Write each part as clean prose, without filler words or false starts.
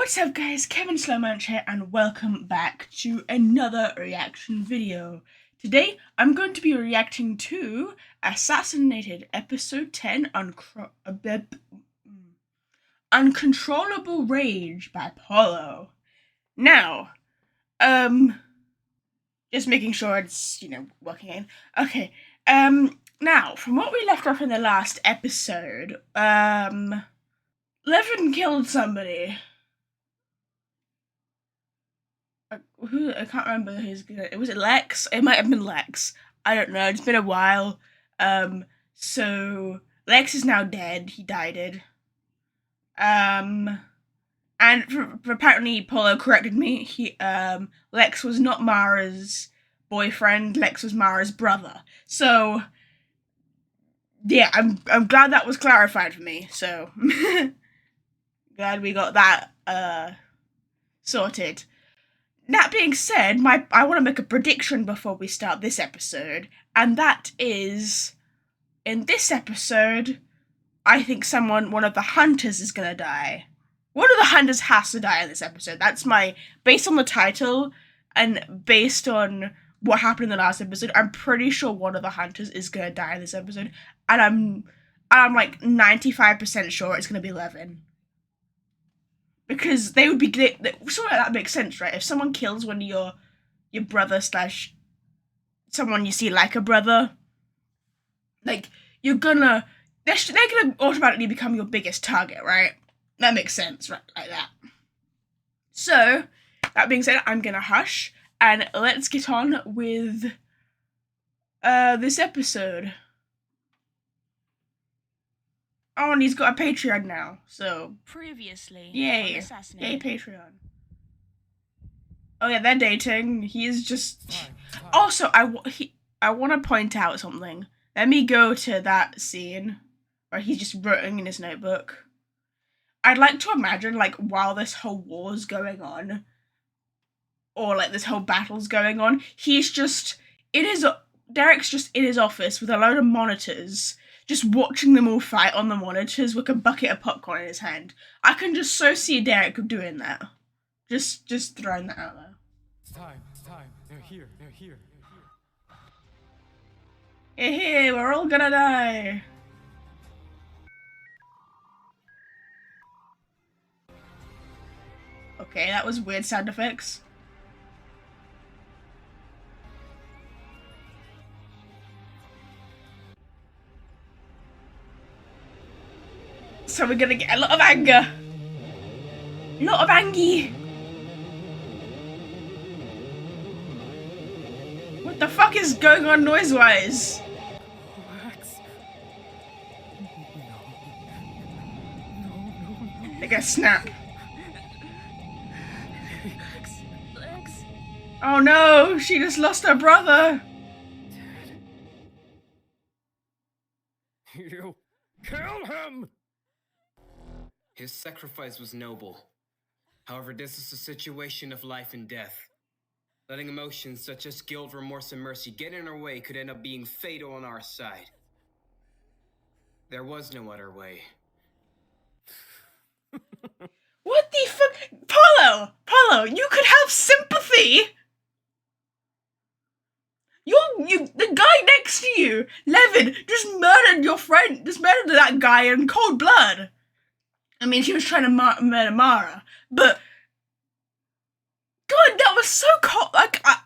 What's up guys, Kevin Slowmanch here and welcome back to another reaction video. Today I'm going to be reacting to Assassinated episode 10 Uncontrollable Rage by Paulo. Now, just making sure it's, working in. Okay, now, from what we left off in the last episode, Levin killed somebody. I can't remember who's gonna. Was it Lex? It might have been Lex. I don't know. It's been a while. So Lex is now dead. He died. And apparently Paulo corrected me. Lex was not Mara's boyfriend. Lex was Mara's brother. So yeah, I'm glad that was clarified for me. So glad we got that sorted. That being said, I want to make a prediction before we start this episode, and that is, in this episode, I think one of the hunters is gonna die. One of the hunters has to die in this episode. That's based on the title, and based on what happened in the last episode, I'm pretty sure one of the hunters is gonna die in this episode, and I'm like 95% sure it's gonna be Levin. Because they would be something like that makes sense, right? If someone kills one of your brother / someone you see like a brother, like they're gonna automatically become your biggest target, right? That makes sense, right? Like that. So that being said, I'm gonna hush and let's get on with this episode. Oh, and he's got a Patreon now, so previously. Yay, yay Patreon. Oh yeah, they're dating. He is just. Also, I want to point out something. Let me go to that scene where he's just writing in his notebook. I'd like to imagine, like, while this whole war's going on, or like this whole battle's going on, Derek's just in his office with a load of monitors, just watching them all fight on the monitors with a bucket of popcorn in his hand. I can just so see Derek doing that. Just throwing that out there. It's time. They're here. Hey, we're all gonna die. Okay, that was weird sound effects. So we're gonna get a lot of anger. A lot of angy. What the fuck is going on noise-wise? They're gonna snap. Lex. Oh no, she just lost her brother. You kill him! His sacrifice was noble. However, this is a situation of life and death. Letting emotions such as guilt, remorse, and mercy get in our way could end up being fatal on our side. There was no other way. What the fuck? Paulo, you could have sympathy! The guy next to you, Levin, just murdered your friend, just murdered that guy in cold blood. I mean, she was trying to murder Mara, but God, that was so cold. Like, that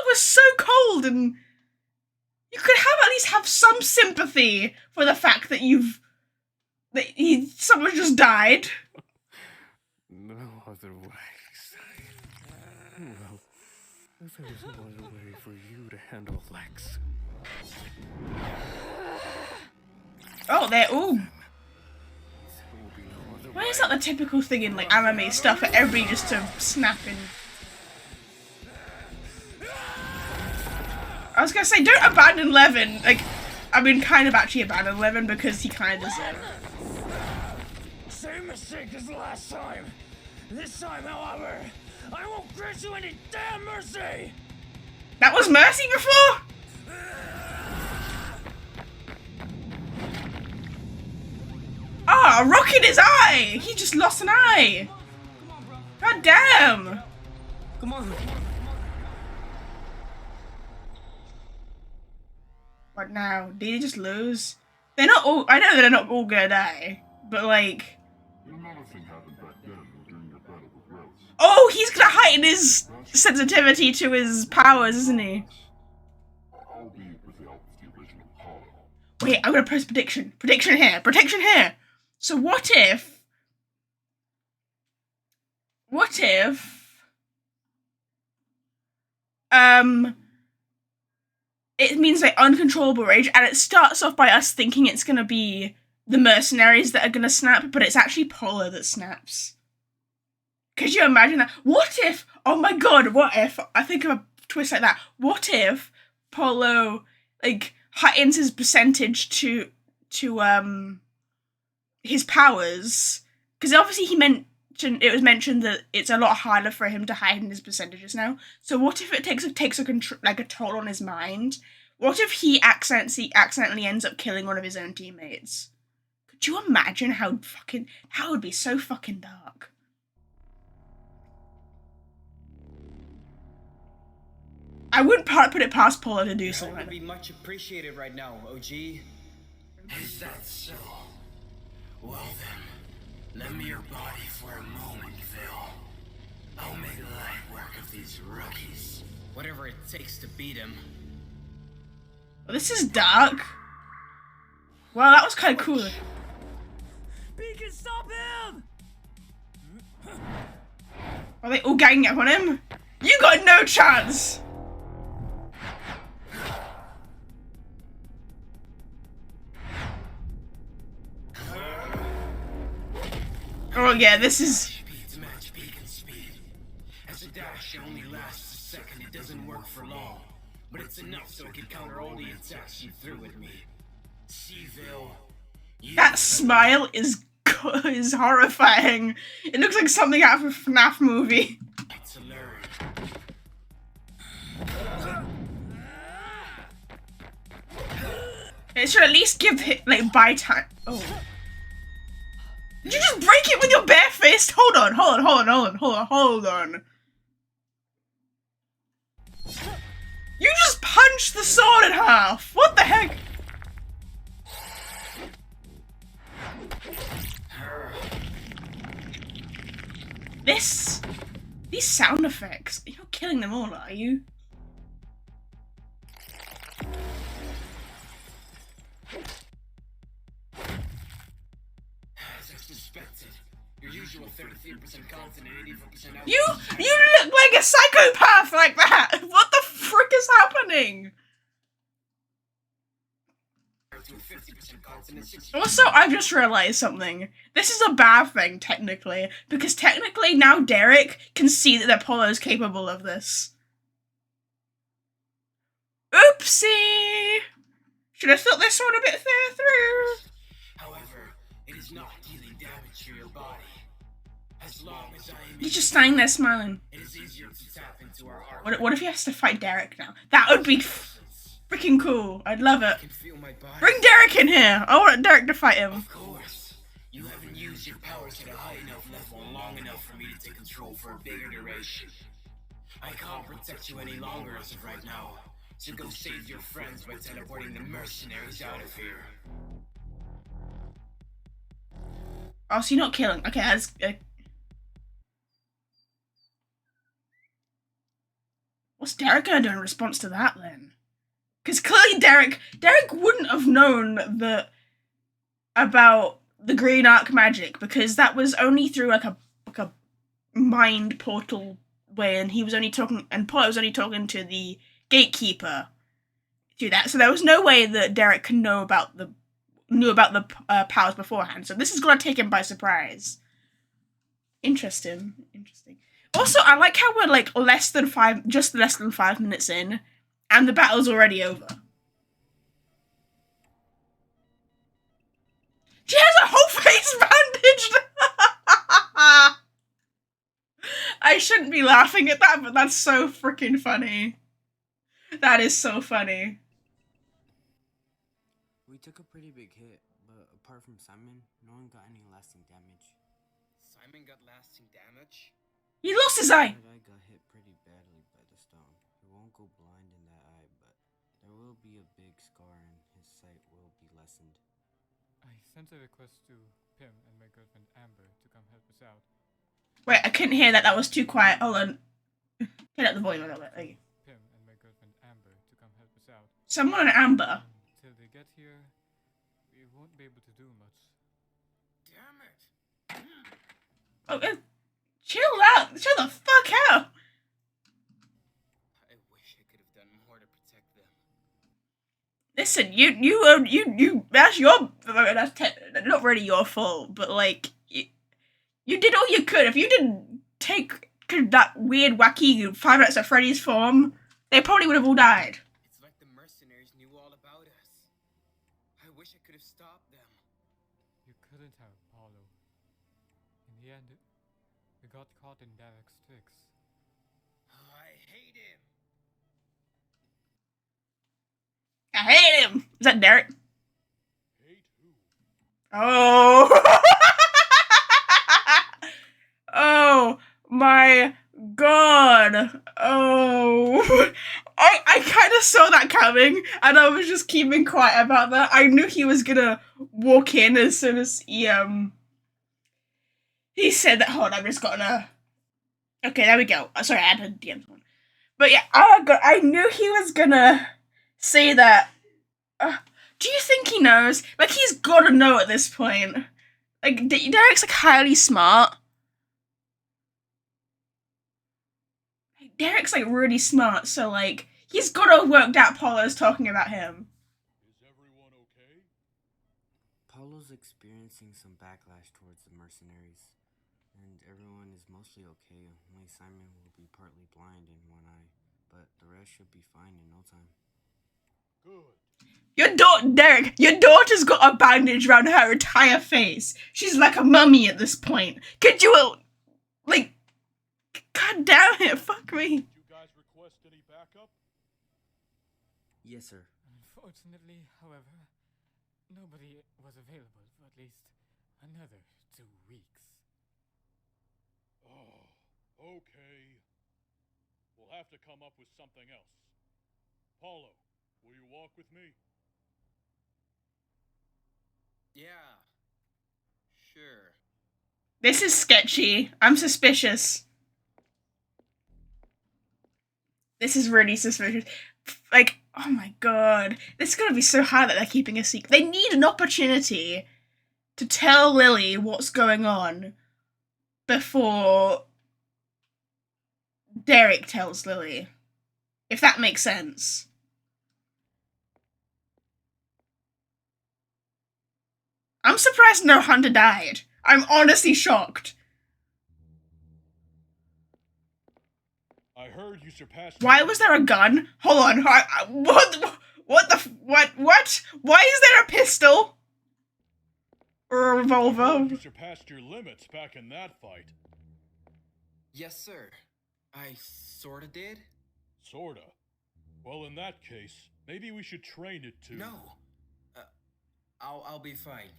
was so cold, and you could at least have some sympathy for the fact that someone just died. No other way. No, there is no other way for you to handle Lex. Oh, why is that the typical thing in like anime stuff for everybody just to snap in? I was gonna say, don't abandon Levin. Like, I mean, kind of actually abandon Levin because he kind of deserved it. Same mistake as last time. This time, however, I won't grant you any damn mercy. That was mercy before? Ah, a rock in his eye! He just lost an eye! Come on, bro. God damn! Come on. What now? Did he just lose? They're not all. I know they're not all gonna die, but like. Oh, he's gonna heighten his sensitivity to his powers, isn't he? Wait, I'm gonna press prediction. Prediction here. Prediction here. So what if? What if? It means like uncontrollable rage, and it starts off by us thinking it's gonna be the mercenaries that are gonna snap, but it's actually Paulo that snaps. Could you imagine that? What if? Oh my god! What if? I think of a twist like that. What if Paulo like heightens his percentage to his powers? Because obviously it was mentioned that it's a lot harder for him to heighten his percentages now. So what if it takes a toll on his mind? What if he accidentally ends up killing one of his own teammates? Could you imagine how it would be so fucking dark? I wouldn't put it past Paulo to do something. That would be much appreciated right now, OG. Is that so? Well then, lend me your body for a moment, Phil. I'll make light work of these rookies. Whatever it takes to beat him. Well, this is dark. Wow, that was kind of cool. Beacon, stop him! Are they all ganging up on him? You got no chance! Oh yeah, this is... Speeds match beacon speed. As a dash only lasts a second, it doesn't work for long. But it's enough so it can counter all the attacks you threw at me. Seville. That smile is horrifying. It looks like something out of a FNAF movie. To learn. It should at least give it, like, buy time. Oh. Did you just break it with your bare fist? Hold on. You just punched the sword in half. What the heck? These sound effects. You're not killing them all, are you? As I suspected, your usual 33% confident, 84% out. You look like a psychopath like that. What the frick is happening? Also, I just realized something. This is a bad thing, technically, because technically now Derek can see that Paulo's capable of this. Oopsie! Should have thought this one a bit further through. However, it is not dealing damage to your body. As long as I am. He's just standing there smiling. It is easier to tap into our heart. What if he has to fight Derek now? That would be freaking cool. I'd love it. I can feel my body. Bring Derek in here. I want Derek to fight him. Of course. You haven't used your powers at a high enough level and long enough for me to take control for a bigger duration. I can't protect you any longer as of right now. So go save your friends by teleporting the mercenaries out of here. Oh, so you're not killing. Okay, that's... What's Derek gonna do in response to that, then? Because clearly Derek wouldn't have known about the green arc magic, because that was only through like a mind portal way, and he was only talking, and Paulo was only talking to the gatekeeper through that. So there was no way that Derek could knew about the powers beforehand. So this is gonna take him by surprise. Interesting. Also, I like how we're like just less than 5 minutes in, and the battle's already over. She has a whole face bandaged! I shouldn't be laughing at that, but that's so freaking funny. That is so funny. We took a pretty big hit, but apart from Simon, no one got any lasting damage. Simon got lasting damage? He lost his eye. That eye got hit pretty badly by the stone. He won't go blind in that eye, but there will be a big scar and his sight will be lessened. I sent a request to Pim and my girlfriend Amber to come help us out. Wait, I couldn't hear that. That was too quiet. Hold on. Turn up the volume a little bit. Thank you. Pim and my girlfriend Amber to come help us out. Someone Amber. Till they get here, we won't be able to do much. Damn it. Oh, chill out. Chill the fuck out. I wish I could have done more to protect them. Listen, that's not really your fault, but like, you did all you could. If you didn't take that weird, wacky Five Nights at Freddy's form, they probably would have all died. It's like the mercenaries knew all about us. I wish I could have stopped them. You couldn't have, Paulo. In the end, we got caught in Derek's tricks. Oh, I hate him. I hate him. Is that Derek? Hate who? Oh. Oh my god. Oh. I kind of saw that coming, and I was just keeping quiet about that. I knew he was gonna walk in as soon as he said that. Hold on, I'm just gonna. Okay, there we go. Sorry, I had a DM one. But yeah, oh god, I knew he was gonna say that. Do you think he knows? Like, he's gotta know at this point. Like, Derek's like highly smart. Derek's like really smart, so like, he's gotta have worked out Paulo's talking about him. Is everyone okay? Paulo's experiencing some backlash towards the mercenaries, and everyone is mostly okay. Only Simon will be partly blind in one eye, but the rest should be fine in no time. Good. Derek, your daughter's got a bandage around her entire face. She's like a mummy at this point. Could you, like, god damn it, fuck me. Did you guys request any backup? Yes, sir. Unfortunately, however, nobody was available for at least another 2 weeks. Oh, okay. We'll have to come up with something else. Paulo, will you walk with me? Yeah. Sure. This is sketchy. I'm suspicious. This is really suspicious. Like, oh my god. This is gonna be so hard that they're keeping a secret. They need an opportunity to tell Lily what's going on before Derek tells Lily. If that makes sense. I'm surprised no Hunter died. I'm honestly shocked. I heard you surpassed. Why was there a gun? Hold on. What? Why is there a pistol? Or a revolver? You surpassed your limits back in that fight. Yes, sir. I sorta did. Sorta. Well, in that case, maybe we should train it to. No. I'll be fine.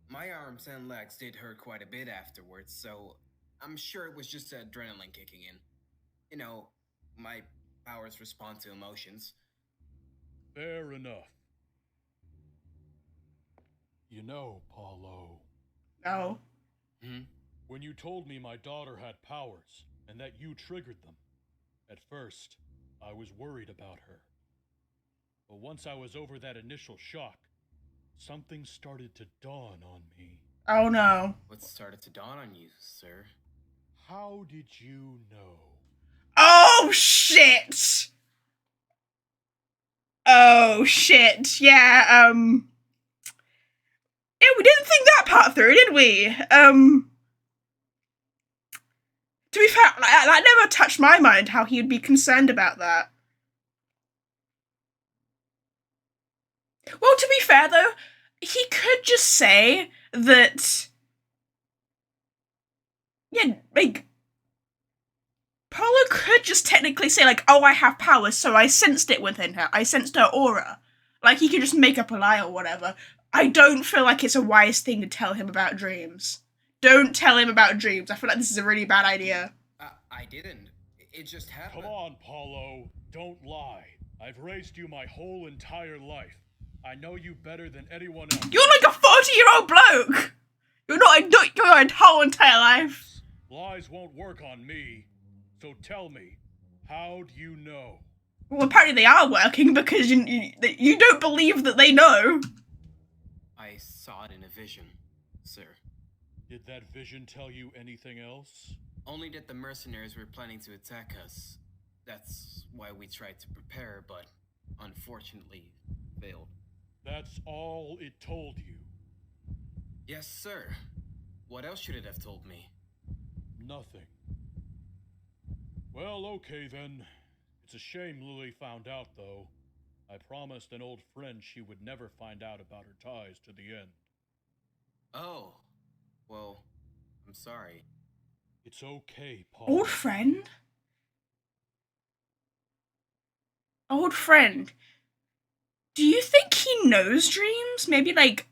My arms and legs did hurt quite a bit afterwards, so I'm sure it was just adrenaline kicking in. You know, my powers respond to emotions. Fair enough. You know, Paulo, No. when you told me my daughter had powers and that you triggered them, at first, I was worried about her. But once I was over that initial shock, something started to dawn on me. Oh no. What started to dawn on you, sir? How did you know? Oh shit! Oh shit. Yeah, yeah, we didn't think that part through, did we? To be fair, that never touched my mind how he would be concerned about that. Well, to be fair though, he could just say that, yeah, like, Paulo could just technically say, like, oh, I have powers, so I sensed it within her. I sensed her aura. Like, he could just make up a lie or whatever. I don't feel like it's a wise thing to tell him about dreams. Don't tell him about dreams. I feel like this is a really bad idea. I I didn't. It just happened. Come on, Paulo. Don't lie. I've raised you my whole entire life. I know you better than anyone else. You're like a 40-year-old bloke. You're not your whole entire life. Lies won't work on me. So tell me, how do you know? Well, apparently they are working because you don't believe that they know. I saw it in a vision, sir. Did that vision tell you anything else? Only that the mercenaries were planning to attack us. That's why we tried to prepare, but unfortunately failed. That's all it told you? Yes, sir. What else should it have told me? Nothing. Well, okay then. It's a shame Lily found out, though. I promised an old friend she would never find out about her ties to the end. Oh. Well, I'm sorry. It's okay, Paul. Old friend? Old friend. Do you think he knows dreams? Maybe like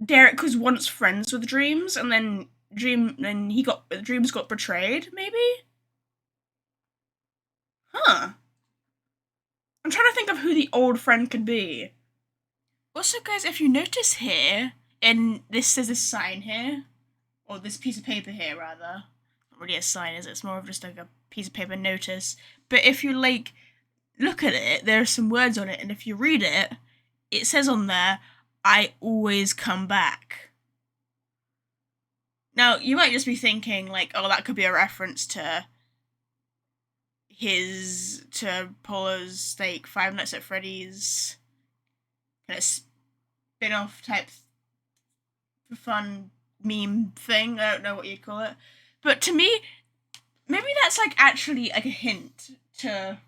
Derek was once friends with Dreams, and then Dreams got betrayed. Maybe. Huh. I'm trying to think of who the old friend could be. Also, guys, if you notice here, and this says this sign here, or this piece of paper here, rather. Not really a sign, is it? It's more of just like a piece of paper notice. But if you like look at it, there are some words on it, and if you read it, it says on there, "I always come back." Now, you might just be thinking, like, oh, that could be a reference to Paulo's, like, Five Nights at Freddy's kind of spin-off type fun meme thing. I don't know what you'd call it. But to me, maybe that's, like, actually, like, a hint to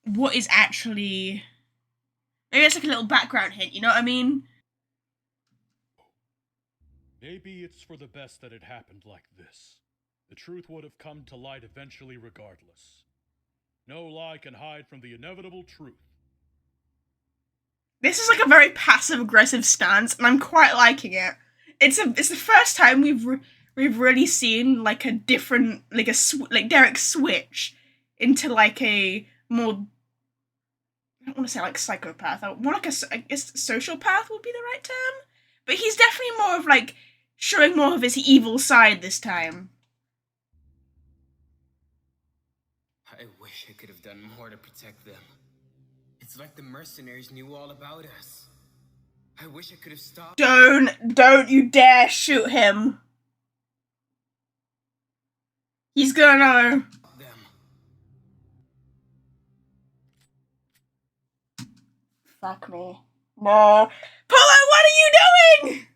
what is actually... Maybe it's like a little background hint, you know what I mean? Maybe it's for the best that it happened like this. The truth would have come to light eventually regardless. No lie can hide from the inevitable truth. This is like a very passive-aggressive stance, and I'm quite liking it. It's the first time we've really seen like a different, like Derek switch into like a more, I don't want to say like psychopath, more like I guess sociopath would be the right term. But he's definitely more of like showing more of his evil side this time. I wish I could have done more to protect them. It's like the mercenaries knew all about us. I wish I could have stopped. Don't you dare shoot him. He's gonna know. them. Fuck me. No. Paulo, what are you doing?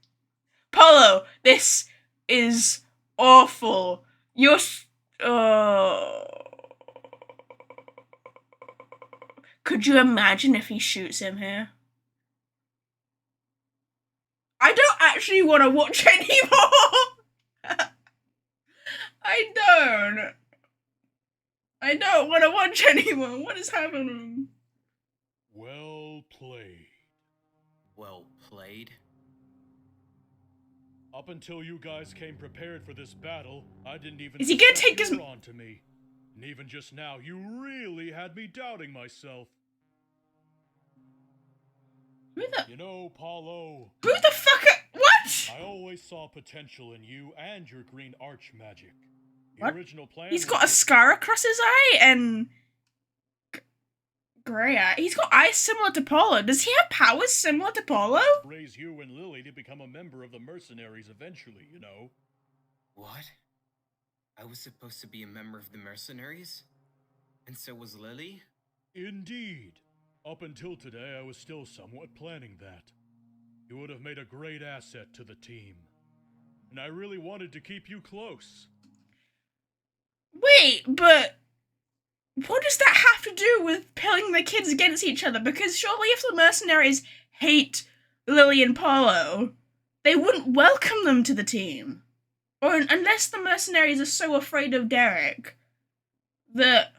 Paulo, this is awful. You're... Could you imagine if he shoots him here? I don't actually want to watch anymore. I don't want to watch anymore. What is happening? Well played. Well played. Up until you guys came prepared for this battle, I didn't even... Is he gonna take his... on to me. And even just now, you really had me doubting myself. Who the... You know, Paulo... Who the fuck... What? I always saw potential in you and your green arch magic. The What? original plan He's was got a to- scar across his eye and... Grey eye. He's got eyes similar to Paulo. Does he have powers similar to Paulo? raise you and Lily to become a member of the mercenaries eventually, you know. What? I was supposed to be a member of the mercenaries? And so was Lily? Indeed. Up until today, I was still somewhat planning that. You would have made a great asset to the team. And I really wanted to keep you close. Wait, but... What does that have to do with pitting the kids against each other? Because surely if the mercenaries hate Lily and Paulo, they wouldn't welcome them to the team. Or unless the mercenaries are so afraid of Derek that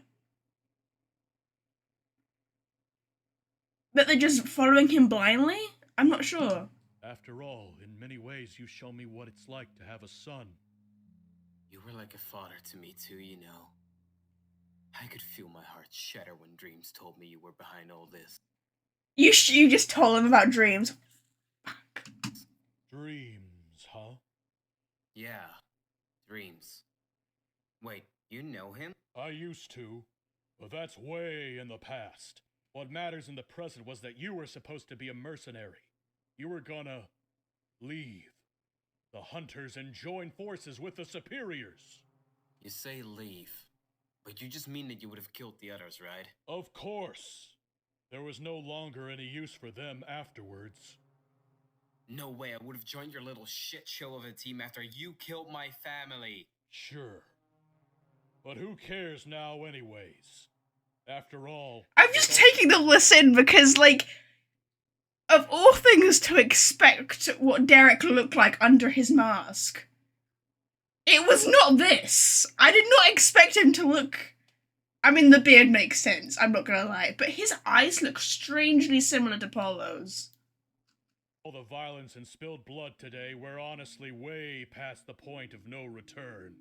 they're just following him blindly? I'm not sure. After all, in many ways, you show me what it's like to have a son. You were like a father to me too, you know. I could feel my heart shatter when Dreams told me you were behind all this. You just told him about dreams. Fuck. Dreams, huh? Yeah, Dreams. Wait, you know him? I used to, but that's way in the past. What matters in the present was that you were supposed to be a mercenary. You were gonna leave the hunters and join forces with the superiors. You say leave, but you just mean that you would have killed the others, right? Of course. There was no longer any use for them afterwards. No way, I would have joined your little shit show of a team after you killed my family. Sure. But who cares now anyways? After all... I'm just taking the listen because, like, of all things to expect what Derek looked like under his mask, it was not this. I did not expect him to look... I mean, the beard makes sense, I'm not gonna lie, but his eyes look strangely similar to Paulo's. All the violence and spilled blood today, we're honestly way past the point of no return.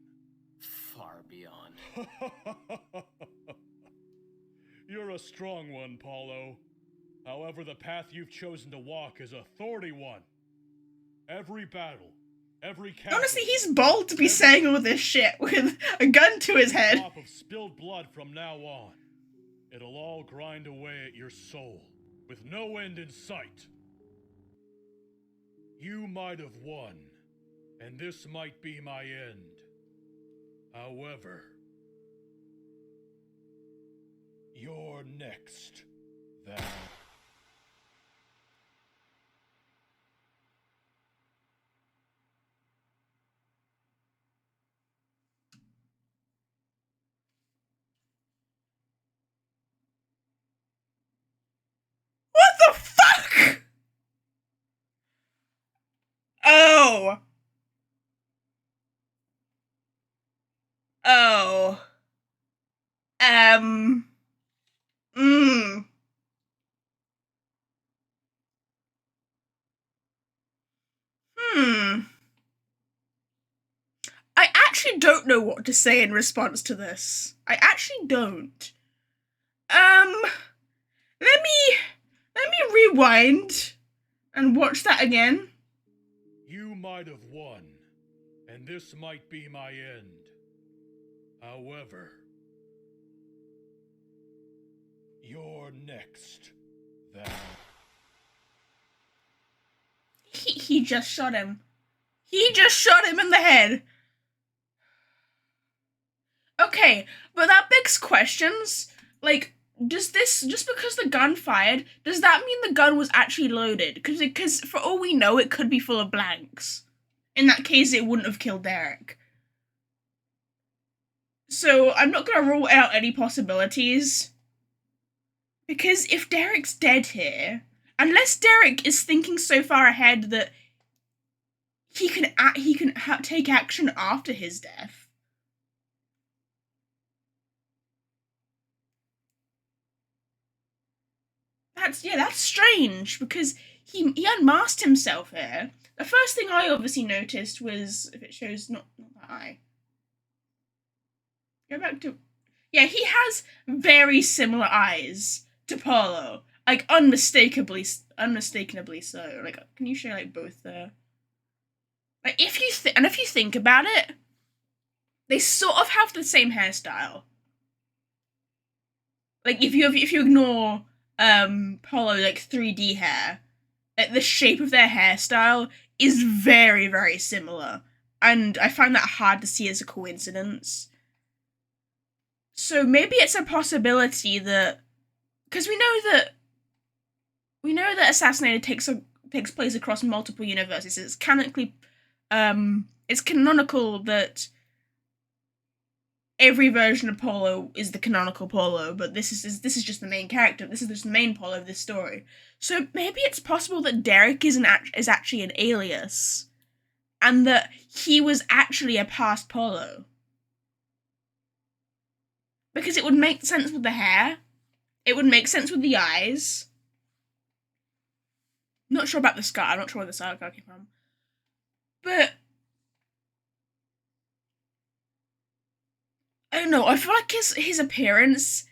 Far beyond. You're a strong one, Paulo. However, the path you've chosen to walk is a thorny one. Every battle, every casualty, Honestly, he's bold to be saying all this shit with a gun to his head. drop of spilled blood from now on. It'll all grind away at your soul, with no end in sight. You might have won, and this might be my end. However, you're next, Vale. What the fuck? Oh. Oh. Mm. I actually don't know what to say in response to this. I actually don't. Let me rewind and watch that again. You might have won, and this might be my end. However, you're next, Vale. He just shot him. He just shot him in the head. Okay, but that begs questions. Like, does this, just because the gun fired, does that mean the gun was actually loaded? Because for all we know, it could be full of blanks. In that case, it wouldn't have killed Derek. So I'm not gonna rule out any possibilities. Because if Derek's dead here, unless Derek is thinking so far ahead that he can take action after his death. That's strange, because he unmasked himself here. The first thing I obviously noticed was, if it shows, not that eye. Go back to, yeah, he has very similar eyes to Paulo, like unmistakably so. Like, can you show like both there? Like, if you think about it, they sort of have the same hairstyle. Like, if you ignore Paulo, like 3D hair, like, the shape of their hairstyle is very, very similar, and I find that hard to see as a coincidence. So maybe it's a possibility that, because we know that Assassinated takes place across multiple universes. It's canonical that every version of Paulo is the canonical Paulo, but this is just the main character. This is just the main Paulo of this story. So maybe it's possible that Derek is actually an alias, and that he was actually a past Paulo. Because it would make sense with the hair. It would make sense with the eyes. Not sure about the scar. I'm not sure where the scar came from. But don't know. I feel like his appearance,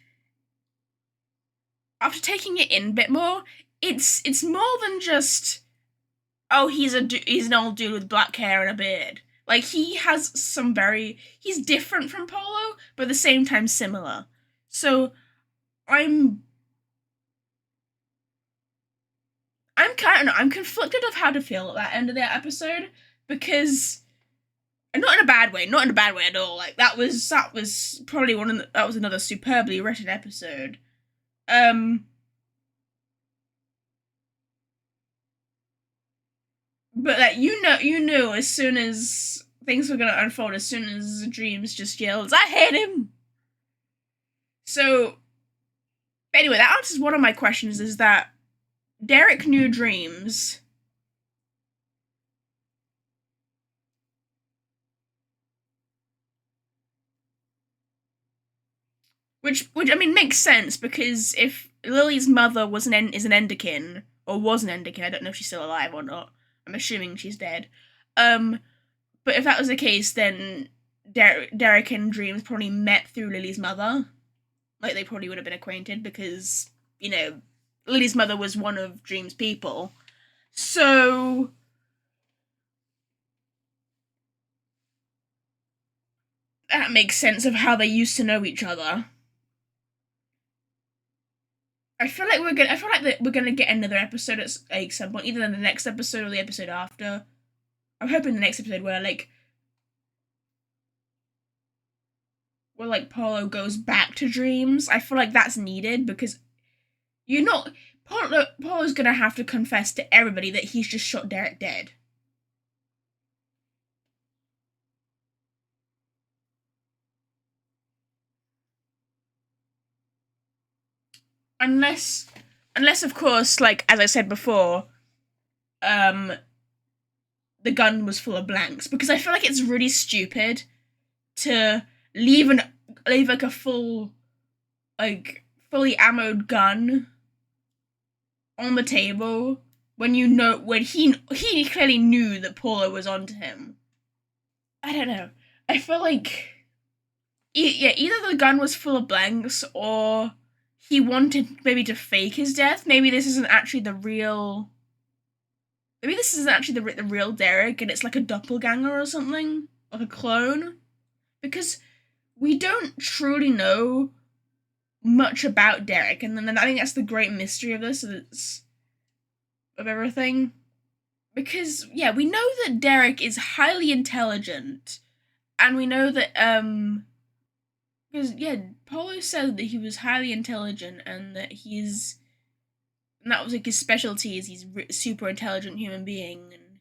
after taking it in a bit more, it's more than just, oh, he's an old dude with black hair and a beard. Like, he's different from Paulo, but at the same time similar. So I'm I'm conflicted of how to feel at that end of the episode, because, and not in a bad way at all. Like, that was probably that was another superbly written episode. But like, you knew as soon as things were gonna unfold, as soon as Dreams just yelled, "I hate him!" So anyway, that answers one of my questions, is that Derek knew Dreams. Which I mean makes sense, because if Lily's mother is an Enderkin, or was an Enderkin, I don't know if she's still alive or not. I'm assuming she's dead. But if that was the case, then Derek and Dreams probably met through Lily's mother. Like, they probably would have been acquainted, because, you know, Lily's mother was one of Dream's people. So that makes sense of how they used to know each other. I feel like we're gonna get another episode at like some point, either in the next episode or the episode after. I'm hoping the next episode where Paulo goes back to Dreams. I feel like that's needed, because Paulo's gonna have to confess to everybody that he's just shot Derek dead. Unless of course, like, as I said before, the gun was full of blanks, because I feel like it's really stupid to leave like a full, like, fully ammoed gun on the table when he clearly knew that Paulo was onto him. I don't know. I feel like either the gun was full of blanks, or he wanted maybe to fake his death. Maybe this isn't actually the real. Maybe this isn't actually the real Derek, and it's like a doppelganger or something, like a clone, because we don't truly know much about Derek, and then I think that's the great mystery of this, of everything. Because, yeah, we know that Derek is highly intelligent, and we know that, because, yeah, Paulo said that he was highly intelligent, and that that was like his specialty, is he's a super intelligent human being, and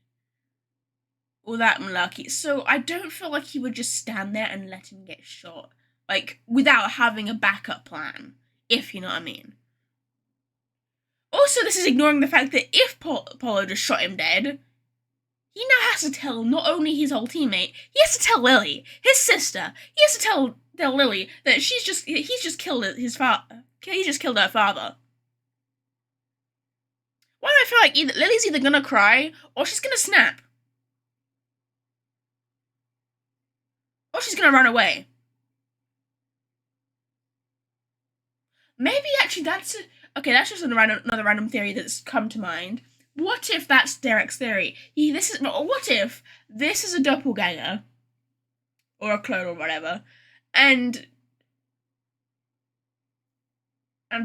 all that malarkey. So I don't feel like he would just stand there and let him get shot, like, without having a backup plan, if you know what I mean. Also, this is ignoring the fact that if Paulo just shot him dead, he now has to tell not only his old teammate, he has to tell Lily, his sister. He has to tell Lily that he's just killed his father. He just killed her father. Why do I feel like Lily's either gonna cry, or she's gonna snap, or she's gonna run away? Maybe actually that's just another random theory that's come to mind. What if that's Derek's theory? What if this is a doppelganger, or a clone, or whatever, and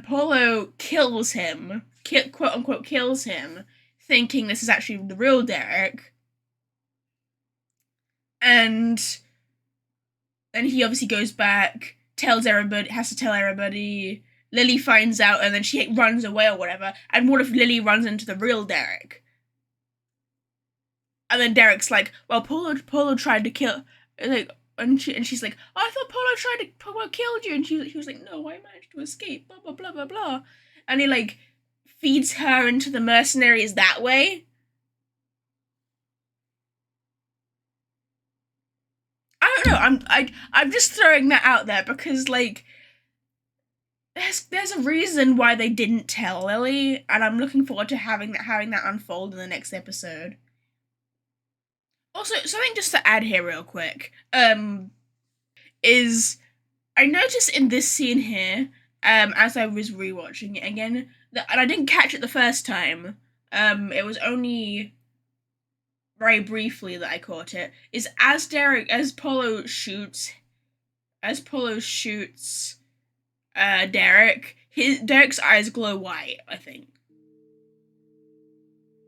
Paulo kills him, quote unquote kills him, thinking this is actually the real Derek, and then he obviously goes back, has to tell everybody. Lily finds out, and then she runs away or whatever. And what if Lily runs into the real Derek? And then Derek's like, well, Paulo tried to kill, like, and she's like, oh, I thought Paulo killed you, and he was like, no, I managed to escape, blah blah blah blah blah, and he like feeds her into the mercenaries that way. I don't know. I'm just throwing that out there, because like, there's a reason why they didn't tell Lily, and I'm looking forward to having that unfold in the next episode. Also, something just to add here real quick, is I noticed in this scene here, as I was rewatching it again, that, and I didn't catch it the first time. It was only very briefly that I caught it. Is as Paulo shoots Derek, Derek's eyes glow white, I think.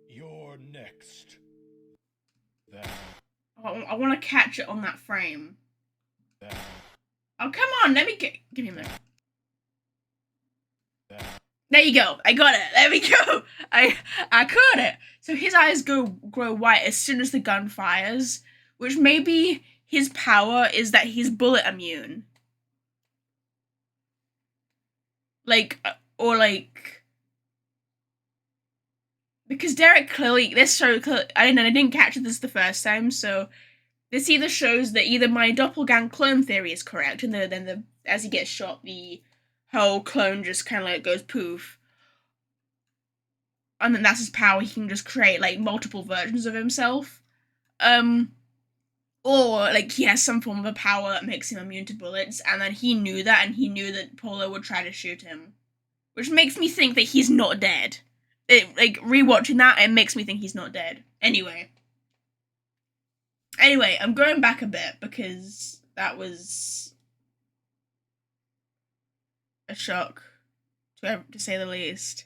You're next. That. I want to catch it on that frame. That. Oh, come on, let me give me a minute. That. There you go. I got it. There we go. I caught it. So his eyes grow white as soon as the gun fires, which maybe his power is that he's bullet immune. Because Derek clearly, I didn't catch this the first time, so this either shows that either my doppelganger clone theory is correct, and then as he gets shot, the whole clone just kind of like goes poof, and then that's his power. He can just create like multiple versions of himself, or like he has some form of a power that makes him immune to bullets, and then he knew that, and he knew that Paulo would try to shoot him, which makes me think that he's not dead. Rewatching that, it makes me think he's not dead. Anyway, I'm going back a bit because that was a shock, to say the least.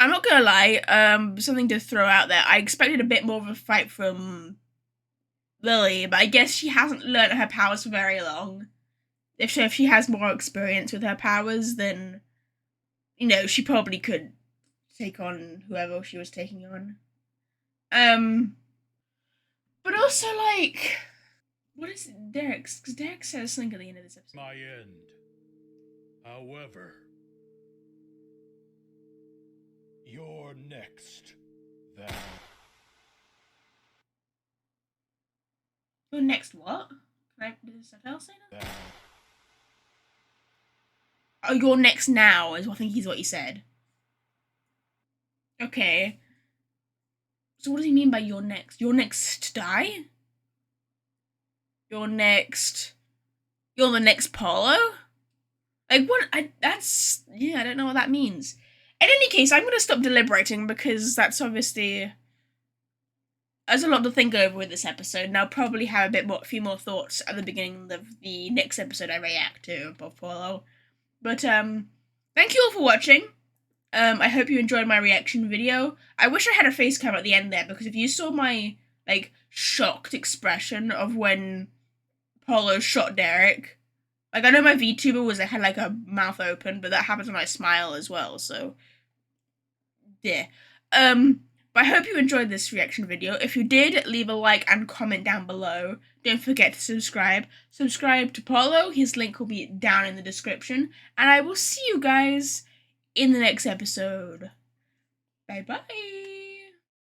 I'm not gonna lie, something to throw out there. I expected a bit more of a fight from Lily, but I guess she hasn't learned her powers for very long. If she has more experience with her powers, then, you know, she probably could take on whoever she was taking on. But also, like, what is Derek's? Because Derek says something at the end of this episode. My end. However, you're next. That. Your next what? Did the subtitle say that? That. Oh, you're next now is I think he's what he said. Okay. So what does he mean by you're next? You're next to die? You're the next Paulo? Like, what? I don't know what that means. In any case, I'm gonna stop deliberating because that's obviously, there's a lot to think over with this episode, and I'll probably have a few more thoughts at the beginning of the next episode I react to of Paulo. But thank you all for watching. I hope you enjoyed my reaction video. I wish I had a face cam at the end there, because if you saw my like shocked expression of when Paulo shot Derek, like, I know my VTuber had like a mouth open, but that happens when I smile as well, so yeah. But I hope you enjoyed this reaction video. If you did, leave a like and comment down below. Don't forget to subscribe. Subscribe to Paulo. His link will be down in the description. And I will see you guys in the next episode. Bye-bye.